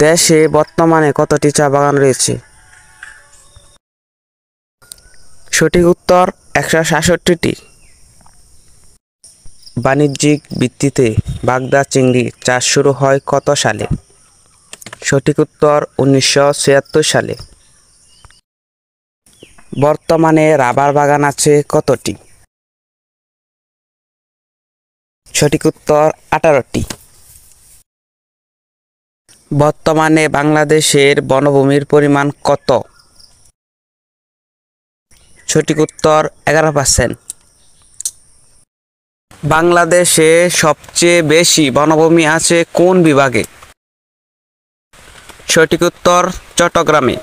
দেশে বর্তমানে কতটি চা বাগান রয়েছে? সঠিক উত্তর 166টি। বাণিজ্যিক ভিত্তিতে বাগদা চিংড়ি চাষ শুরু হয় কত সালে? সঠিক উত্তর 1976 সালে। বর্তমানে রাবার বাগান আছে কতটি? সঠিক উত্তর 18টি। বর্তমানে বাংলাদেশের বনভূমির পরিমাণ কত? সঠিক উত্তর 11%। বাংলাদেশে সবচেয়ে বেশি বনভূমি আছে কোন বিভাগে? সঠিক উত্তর চট্টগ্রামে।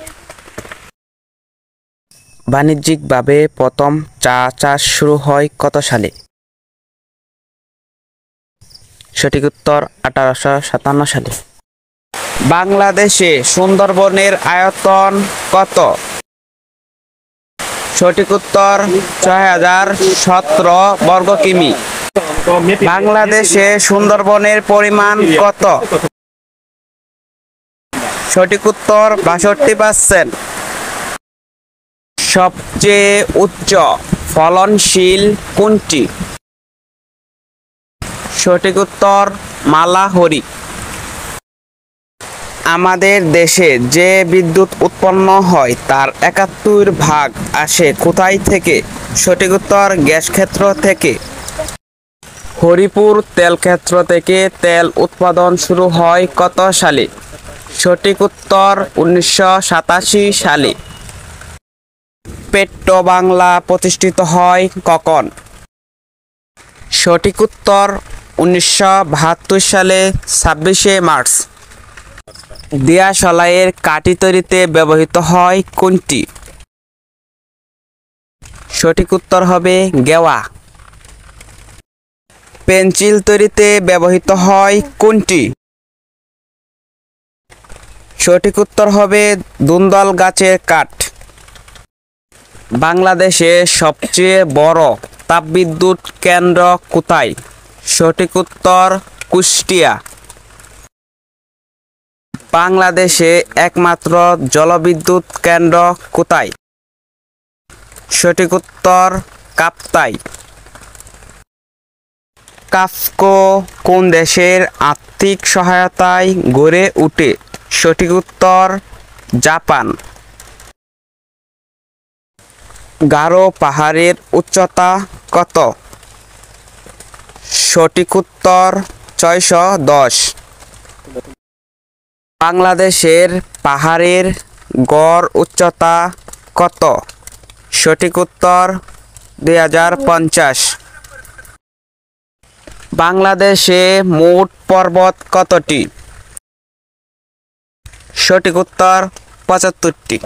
বাণিজ্যিকভাবে প্রথম চা চাষ শুরু হয় কত সালে? সঠিক উত্তর 1857 সালে। বাংলাদেশে সুন্দরবনের আয়তন কত? সঠিক উত্তর 6017 বর্গ কিমি। বাংলাদেশে সুন্দরবনের পরিমাণ কত? সঠিক উত্তর 62%। সবচেয়ে উচ্চ ফলনশীল কোনটি? সঠিক উত্তর মালাহরি। আমাদের দেশে যে বিদ্যুৎ উৎপন্ন হয় তার 71% আসে কোথায় থেকে? সঠিক উত্তর গ্যাস ক্ষেত্র থেকে। হরিপুর তেল ক্ষেত্র থেকে তেল উৎপাদন শুরু হয় কত সালে? সঠিক উত্তর 1987 সালে। পেট্রো বাংলা প্রতিষ্ঠিত হয় কখন? সঠিক উত্তর 1972 সালে 26শে মার্চ। দিয়াশলাইয়ের কাঠি তৈরিতে ব্যবহৃত হয় কোনটি? সঠিক উত্তর হবে গেওয়া। পেন্সিল তৈরিতে ব্যবহৃত হয় কোনটি? সঠিক উত্তর হবে দুন্দল গাছের কাঠ। বাংলাদেশে সবচেয়ে বড় তাপবিদ্যুৎ কেন্দ্র কোথায়? সঠিক উত্তর কুষ্টিয়া। বাংলাদেশে একমাত্র জলবিদ্যুৎ কেন্দ্র কোথায়? সঠিক উত্তর কাপ্তাই। কাফকো কোন দেশের আর্থিক সহায়তায় গড়ে ওঠে? সঠিক উত্তর জাপান। গারো পাহাড়ের উচ্চতা কত? সঠিক উত্তর 610। বাংলাদেশের পাহাড়ের গড় উচ্চতা কত? সঠিক উত্তর 2050। বাংলাদেশে মোট পর্বত কতটি? সঠিক উত্তর 75টি।